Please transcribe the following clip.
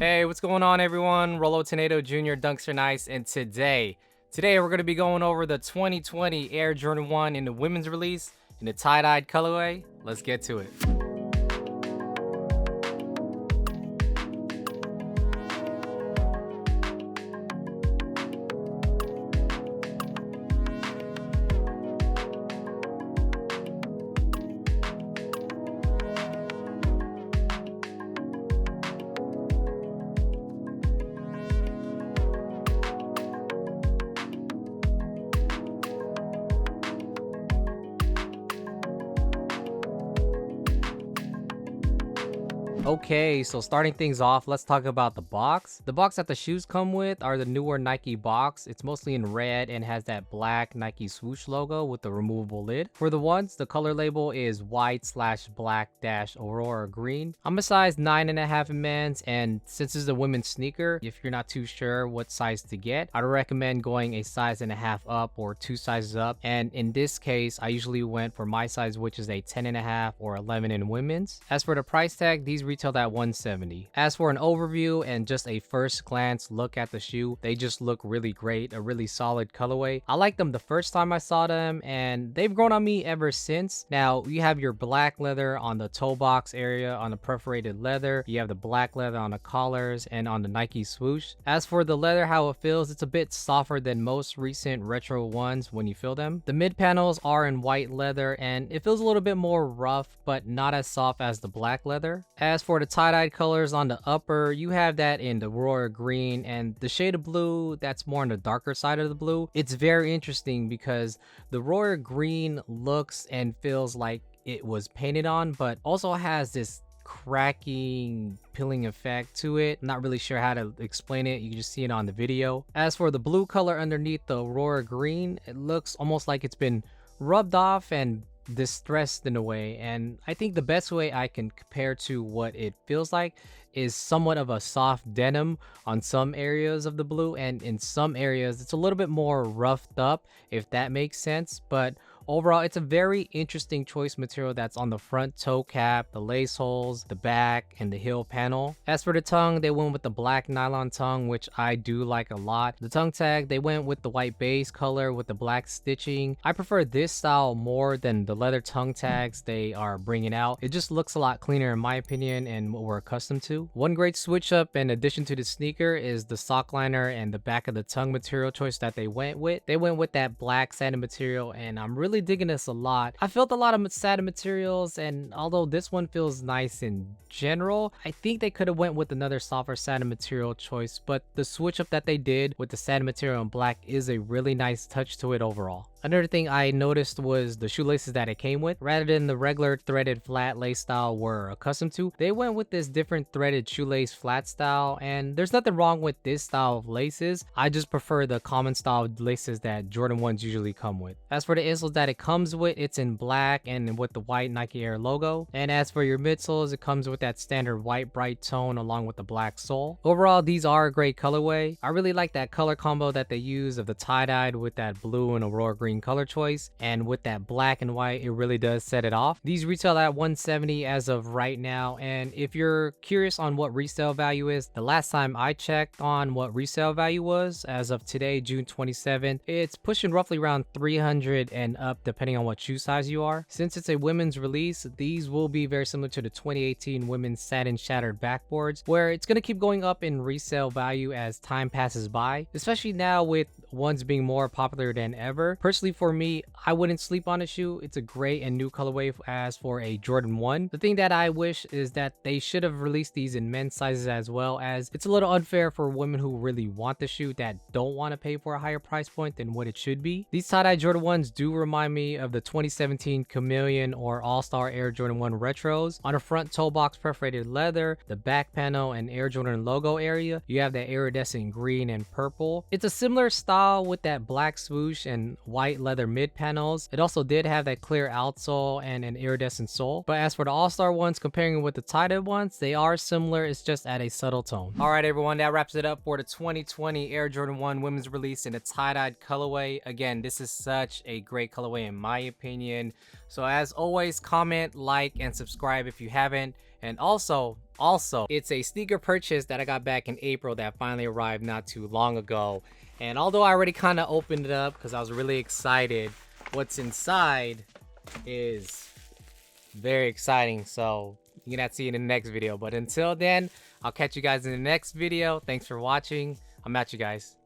Hey, what's going on, everyone? Rolo Tornado Jr. Dunksrnice, and today we're going to be going over the 2020 Air Jordan 1 in the women's release in the tie-dyed colorway. Let's get to it. Okay, so starting things off, let's talk about the box. The box that the shoes come with are the newer Nike box. It's mostly in red and has that black Nike swoosh logo with the removable lid. For the ones, the color label is white/black-Aurora green. I'm a size 9.5 in men's, and since it's a women's sneaker, if you're not too sure what size to get, I'd recommend going a size and a half up or 2 sizes up. And in this case, I usually went for my size, which is a 10.5 or 11 in women's. As for the price tag, these retailed at $170. As for an overview and just a first glance look at the shoe, they just look really great, a really solid colorway. I liked them the first time I saw them, and they've grown on me ever since. Now, you have your black leather on the toe box area on the perforated leather. You have the black leather on the collars and on the Nike swoosh. As for the leather, how it feels, it's a bit softer than most recent retro ones when you feel them. The mid panels are in white leather, and it feels a little bit more rough, but not as soft as the black leather. As for the tie-dyed colors on the upper, you have that in the Aurora green, and the shade of blue that's more on the darker side of the blue. It's very interesting because the Aurora green looks and feels like it was painted on, but also has this cracking, peeling effect to it. I'm not really sure how to explain it. You can just see it on the video. As for the blue color underneath the Aurora green, it looks almost like it's been rubbed off and distressed in a way, and I think the best way I can compare to what it feels like is somewhat of a soft denim on some areas of the blue, and in some areas it's a little bit more roughed up, if that makes sense. But overall, it's a very interesting choice material that's on the front toe cap, the lace holes, the back, and the heel panel. As for the tongue, they went with the black nylon tongue, which I do like a lot. The tongue tag, they went with the white base color with the black stitching. I prefer this style more than the leather tongue tags they are bringing out. It just looks a lot cleaner in my opinion and what we're accustomed to. One great switch up in addition to the sneaker is the sock liner and the back of the tongue material choice that they went with. They went with that black satin material, and I'm really digging this a lot. I felt a lot of satin materials, and although this one feels nice in general, I think they could have went with another softer satin material choice, but the switch up that they did with the satin material and black is a really nice touch to it overall. Another thing I noticed was the shoelaces that it came with. Rather than the regular threaded flat lace style we're accustomed to, they went with this different threaded shoelace flat style, and there's nothing wrong with this style of laces. I just prefer the common style laces that Jordan 1s usually come with. As for the insoles that it comes with, it's in black and with the white Nike Air logo. And as for your midsoles, it comes with that standard white bright tone along with the black sole. Overall, these are a great colorway. I really like that color combo that they use of the tie-dyed with that blue and Aurora green color choice, and with that black and white, it really does set it off. These retail at $170 as of right now, and if you're curious on what resale value is, the last time I checked on what resale value was, as of today, June 27th, it's pushing roughly around $300 and up depending on what shoe size you are. Since it's a women's release, these will be very similar to the 2018 women's satin shattered backboards, where it's going to keep going up in resale value as time passes by, especially now with ones being more popular than ever. Personally, for me, I wouldn't sleep on a shoe. It's a great and new colorway as for a Jordan 1. The thing that I wish is that they should have released these in men's sizes as well, as it's a little unfair for women who really want the shoe that don't want to pay for a higher price point than what it should be. These tie-dye Jordan 1s do remind me of the 2017 Chameleon or All-Star Air Jordan 1 retros. On the front toe box perforated leather, the back panel and Air Jordan logo area, you have the iridescent green and purple. It's a similar style style with that black swoosh and white leather mid panels. It also did have that clear outsole and an iridescent sole. But as for the all-star ones, comparing it with the tie-dye ones, they are similar. It's just at a subtle tone. All right, everyone, that wraps it up for the 2020 Air Jordan 1 women's release in a tie-dyed colorway. Again, this is such a great colorway in my opinion. So as always, comment, like, and subscribe if you haven't. And also, it's a sneaker purchase that I got back in April that finally arrived not too long ago. And although I already kind of opened it up because I was really excited, what's inside is very exciting. So you're gonna have to see it in the next video. But until then, I'll catch you guys in the next video. Thanks for watching. I'm at you guys.